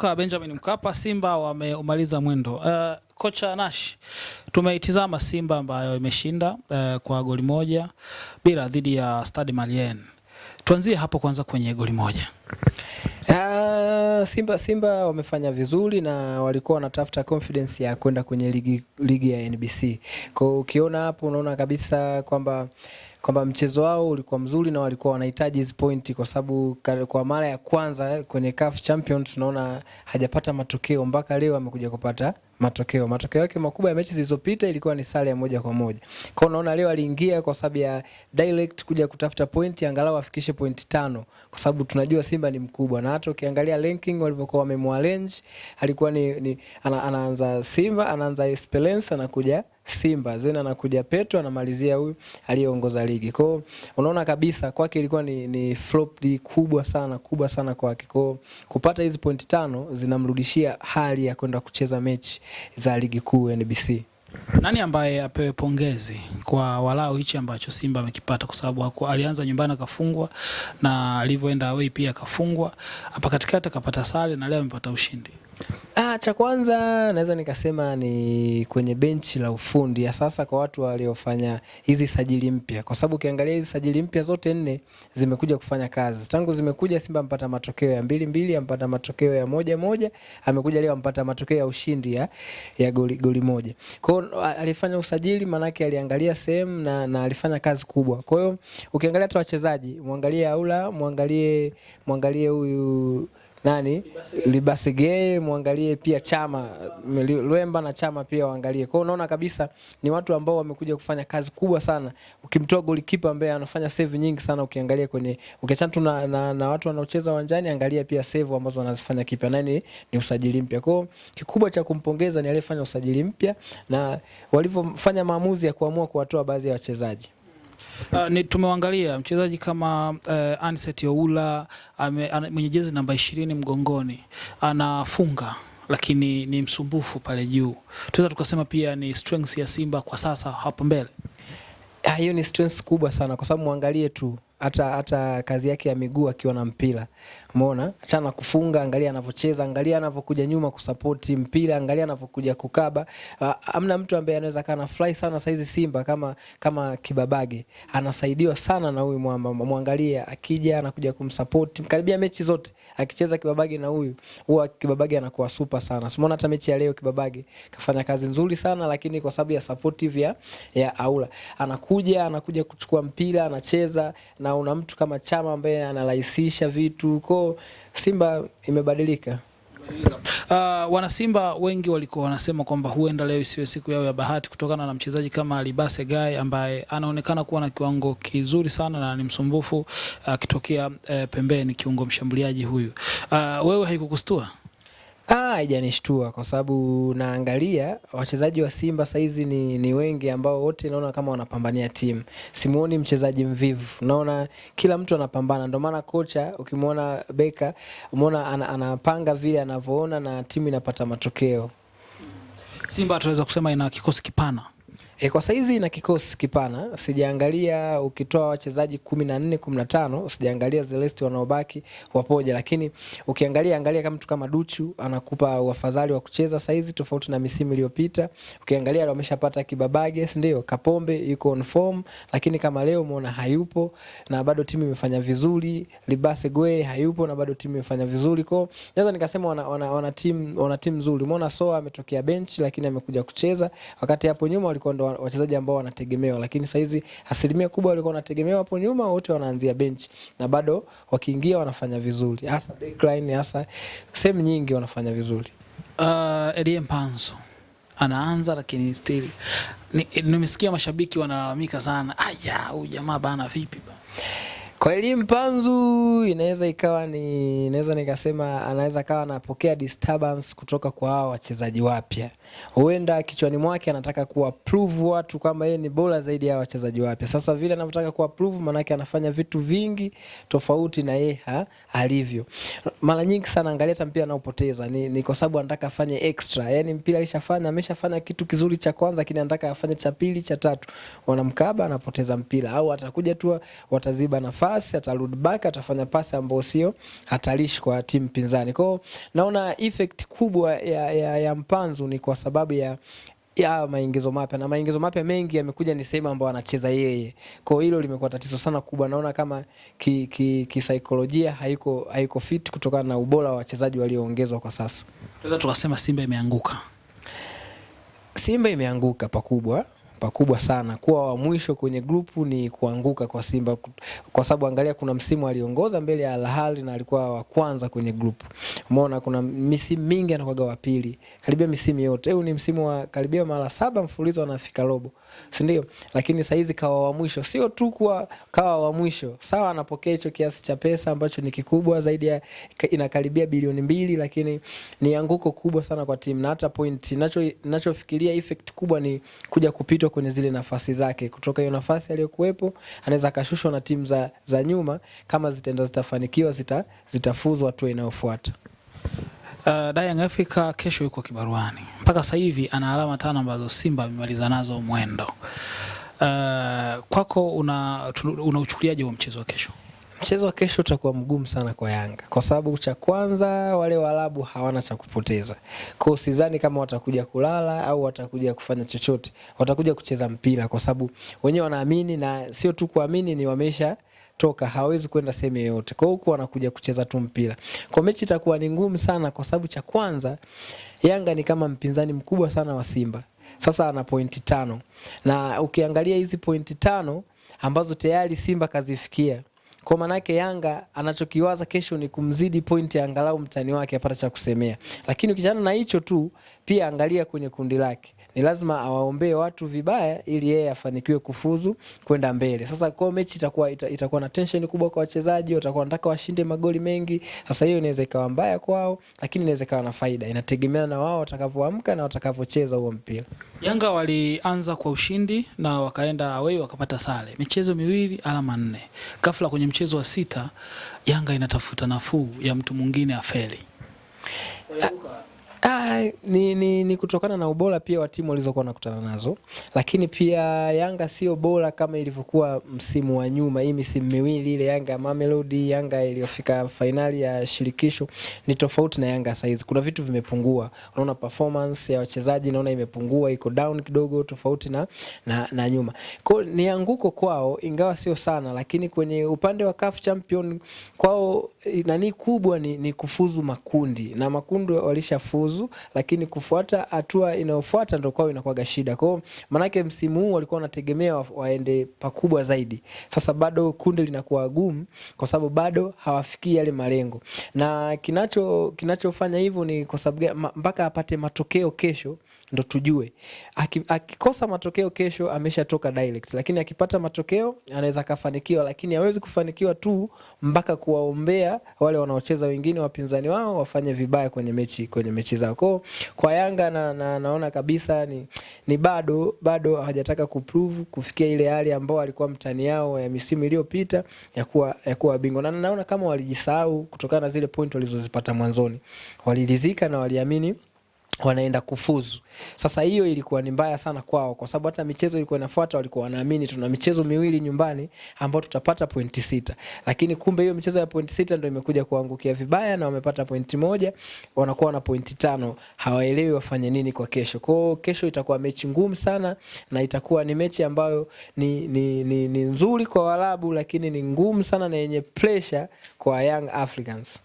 soka Benjamin Mkapa, Simba wameumaliza mwendo. Kocha Nash, tumeitizama Simba ambayo imeshinda kwa goli moja bila dhidi ya Stade Malien. Tuanzie hapo kwanza kwenye goli moja. Simba wamefanya vizuri na walikuwa wanatafuta confidence ya kwenda kwenye ligi ya NBC. Kwa ukiona hapo unaona kabisa kwamba mchezo wao ulikuwa mzuri na walikuwa wanahitaji hizo pointi, kwa sababu kwa mara ya kwanza kwenye CAF Champions tunaona hajapata matokeo mpaka leo amekuja kupata matokeo. Matokeo yake makubwa ya mechi zilizopita ilikuwa ni sare ya 1-1. Kwa unaona leo aliingia kwa sababu ya direct kuja kutafuta pointi, angalau afikishe pointi 5, kwa sababu tunajua Simba ni mkubwa, na hata ukiangalia ranking walivyokuwa wamemwarange alikuwa anaanza Simba, anaanza Esperance, anakuja Simba, zena anakuja Petro, anamalizia huyu aliyeongoza ligi. Kwa unaona kabisa kwake ilikuwa ni flop kubwa sana kwake. Kwa kupata hizi pointi 5 zinamrudishia hali ya kwenda kucheza mechi za ligi kuu NBC. Nani ambaye apewe pongezi kwa walao hichi ambacho Simba amekipata, kwa sababu alianza nyumbani akafungwa na alivyoenda away pia akafungwa, hapa katikati akapata sare na leo amepata ushindi? Cha kwanza naweza nikasema ni kwenye benchi la ufundi ya sasa kwa watu waliofanya hizi sajili mpya, kwa sababu ukiangalia hizi sajili mpya zote 4 zimekuja kufanya kazi. Tangu zimekuja Simba ampata matokeo ya 2-2, ampata matokeo ya 1-1, amekuja leo ampata matokeo ya ushindi ya goli moja. Kwa hiyo alifanya usajili, maana yake aliangalia sehemu na alifanya kazi kubwa. Kwa hiyo ukiangalia hata wachezaji, muangalie Aula, muangalie huyu Libasege, muangalie pia Chama, Luemba na Chama pia waangalie. Kwa hiyo unaona kabisa ni watu ambao wamekuja kufanya kazi kubwa sana. Ukimtoa goalkeeper ambaye anafanya save nyingi sana, ukiangalia ukiachana tu na watu wanaocheza uwanjani, angalia pia save ambazo wanazifanya kipa. Nani ni usajili mpya. Kwa hiyo kikubwa cha kumpongeza ni aliyefanya usajili mpya na walivyofanya maamuzi ya kuamua kuwatoa baadhi ya wachezaji. Tumeangalia mchezaji kama Anset Oula mwenye jezi namba 20 mgongoni, anafunga lakini ni msumbufu pale juu. Tunaweza tukasema pia ni strength ya Simba kwa sasa hapo mbele. Hiyo ni strength kubwa sana, kwa sababu muangalie tu hata kazi yake ya miguu akiwa na mpira. Umeona? Achana kufunga, angalia anavyocheza, angalia anavyokuja nyuma kusupport mpira, angalia anavyokuja kukaba. Hamna mtu ambaye anaweza kana fly sana saizi Simba kama Kibabage. Anasaidiwa sana na huyu mwamba. Muangalie akija anakuja kumsupport. Mkaribia mechi zote akicheza Kibabage na huwa Kibabage anakuwa super sana. Umeona hata mechi ya leo Kibabage kafanya kazi nzuri sana, lakini kwa sababu ya supportive ya Aula anakuja kuchukua mpira, anacheza, na una mtu kama Chama ambaye anarahisisha vitu. Kwa Simba imebadilika. Wana Simba wengi walikuwa wanasema kwamba huenda leo isiwe siku yao ya bahati kutokana na mchezaji kama Libase Guy ambaye anaonekana kuwa na kiwango kizuri sana na ni msumbufu akitokea pembeni, kiungo mshambuliaji huyu. Wewe haikukustua? Haijanishtua, kwa sababu naangalia wachezaji wa Simba saizi ni wengi ambao wote naona kama wanapambania timu. Simuoni mchezaji mvivu. Naona kila mtu anapambana. Ndio maana kocha ukimwona Beka, umeona anapanga vile anavyoona na timu inapata matokeo. Simba tunaweza kusema ina kikosi kipana. Kwa saizi ina kikosi kipana. Sijaangalia ukitoa wachezaji 14 15, sijaangalia Celeste wanaobaki wapoje, lakini angalia kama mtu kama Duchu anakupa wafadhali wa kucheza saizi tofauti na misimu iliyopita. Ukiangalia wameshapata Kibabage, ndio Kapombe yuko on form, lakini kama leo umeona hayupo na bado timu imefanya vizuri. Libase Gwe hayupo na bado timu imefanya vizuri. Kwa naweza nikasema wana timu nzuri. Umeona Soa ametokea bench lakini amekuja kucheza, wakati hapo nyuma walikuwa ndo wachezaji ambao wanategemewa, lakini saizi asilimia kubwa walikuwa wanategemewa hapo nyuma, wote wanaanzia bench na bado wakiingia wanafanya vizuri, hasa backline, hasa sehemu nyingi wanafanya vizuri. Elie Mpanzu anaanza, lakini still nimesikia mashabiki wanalalamika sana, huyu jamaa bana vipi bana. Kwa Elie Mpanzu naweza nikasema anaweza kawa anapokea disturbance kutoka kwa hao wachezaji wapya. Huenda kichwani mwake anataka kuapprove watu kama yeye ni bora zaidi ya wachezaji wapya. Sasa vile anataka kuapprove, maana yake anafanya vitu vingi tofauti na yeye alivyo. Mara nyingi sana angalia hata mpira anaopoteza ni kwa sababu anataka afanye extra. Yaani mpira ameshafanya kitu kizuri cha kwanza, lakini anataka afanye cha pili, cha tatu. Wanamkaba anapoteza mpira, au atakuja tu wataziba nafasi pasi, atarudi back, atafanya pasi ambayo sio hatarishi kwa timu pinzani. Kwa hiyo naona effect kubwa ya Mpanzu ni kwa sababu ya maingizo mapya, na maingizo mapya mengi yamekuja ni sehemu ambayo anacheza yeye. Kwa hiyo hilo limekuwa tatizo sana kubwa. Naona kama kisaikolojia haiko fit kutokana na ubora wa wachezaji walioongezwa kwa sasa. Tunaweza tukasema Simba imeanguka. Simba imeanguka pakubwa sana. Kuwa wa mwisho kwenye grupu ni kuanguka kwa Simba, kwa sababu angalia, kuna msimu aliongoza mbele ya Al Ahly na alikuwa wa kwanza kwenye grupu. Umeona kuna misimu mingi anakuwa wa pili. Karibia misimu yote. Huu ni msimu wa karibia mara 7 mfululizo anafika robo. Si ndio? Lakini sasa hizi kawa wa mwisho. Sio tu kwa kawa wa mwisho. Sawa, anapokea hicho kiasi cha pesa ambacho ni kikubwa zaidi ya inakaribia bilioni 2, lakini ni anguko kubwa sana kwa timu. Na hata point ninachofikiria effect kubwa ni kuja kupitwa kwenye zile nafasi zake. Kutoka hiyo nafasi aliyokuepo anaweza kashushwa na timu za nyuma, kama zitafanikiwa zitafuzwa hatua inayofuata. Young Africa kesho yuko kibaruani. Mpaka sasa hivi ana alama 5 ambazo Simba amemaliza nazo mwendo. Kwako unauchukuliaje huo mchezo wa kesho? Mchezo wa kesho utakuwa mgumu sana kwa Yanga, kwa sababu cha kwanza wale Waarabu hawana cha kupoteza. Kwa hiyo sidhani kama watakuja kulala au watakuja kufanya chochote. Watakuja kucheza mpira kwa sababu wenyewe wanaamini, na sio tu kuamini, ni wamesha toka, hawezi kwenda sehemu yoyote. Kwa hiyo huko wanakuja kucheza tu mpira. Kwa mechi itakuwa ni ngumu sana, kwa sababu cha kwanza Yanga ni kama mpinzani mkubwa sana wa Simba. Sasa ana pointi 5. Na ukiangalia hizi pointi 5 ambazo tayari Simba kazifikia, kwa maana yake Yanga anachokiwaza kesho ni kumzidi pointi angalau mtani wake apata cha kusemea. Lakini ukiachana na hicho tu, pia angalia kwenye kundi lake. Ni lazima awaombee watu vibaya ili yeye afanikiwe kufuzu kwenda mbele. Sasa kwa mechi itakuwa na tension kubwa kwa wachezaji, watakuwa wanataka washinde magoli mengi. Sasa hiyo inaweza ikawa mbaya kwao, lakini inaweza ikawa na faida. Inategemeana na wao watakavyoamka na watakavyocheza huo mpira. Yanga walianza kwa ushindi na wakaenda away wakapata sare. Michezo miwili alama 4. Ghafla kwenye mchezo wa 6 Yanga inatafuta nafuu ya mtu mwingine afeli. Ni kutokana na ubora pia wa timu walizokuwa wanakutana nazo, lakini pia Yanga sio bora kama ilivyokuwa msimu wa nyuma. Hii misimu miwili ile Yanga Mamelodi, Yanga iliyofika finali ya shirikisho ni tofauti na Yanga saizi. Kuna vitu vimepungua. Unaona performance ya wachezaji naona imepungua, iko down kidogo tofauti na nyuma. Kwa ni anguko kwao, ingawa sio sana, lakini kwenye upande wa CAF Champion kwao nani kubwa ni kufuzu makundi, na makundi walishafuzu, lakini kufuata hatua inayofuata ndio kwao inakuwa shida. Kwa hiyo maana yake msimu huu walikuwa wanategemea waende pakubwa zaidi. Sasa bado kundi linakuwa gumu kwa sababu bado hawafikii yale malengo. Na kinachofanya hivyo ni kwa sababu mpaka apate matokeo kesho ndo tujue. Akikosa matokeo kesho ameshatoka direct, lakini akipata matokeo anaweza kafanikiwa, lakini hawezi kufanikiwa tu mpaka kuwaombea wale wanaocheza wengine wapinzani wao wafanye vibaya kwenye mechi zao. Kwa Yanga naona kabisa ni bado hajataka kuprove kufikia ile hali ambayo alikuwa mtani yao ya misimu iliyopita ya kuwa bingwa. Na naona kama walijisahau kutokana na zile point walizozipata mwanzoni. Walilizika na waliamini wanaenda kufuzu. Sasa hiyo ilikuwa ni mbaya sana kwao, kwa sababu hata michezo ilikuwa inafuata walikuwa wanaamini tuna michezo miwili nyumbani ambao tutapata pointi 6. Lakini kumbe hiyo michezo ya pointi 6 ndio imekuja kuangukia vibaya na wamepata pointi 1, wanakuwa na pointi 5. Hawaelewi wafanye nini kwa kesho. Kwa hiyo kesho itakuwa mechi ngumu sana, na itakuwa ni mechi ambayo ni nzuri kwa Waarabu, lakini ni ngumu sana na yenye pressure kwa Young Africans.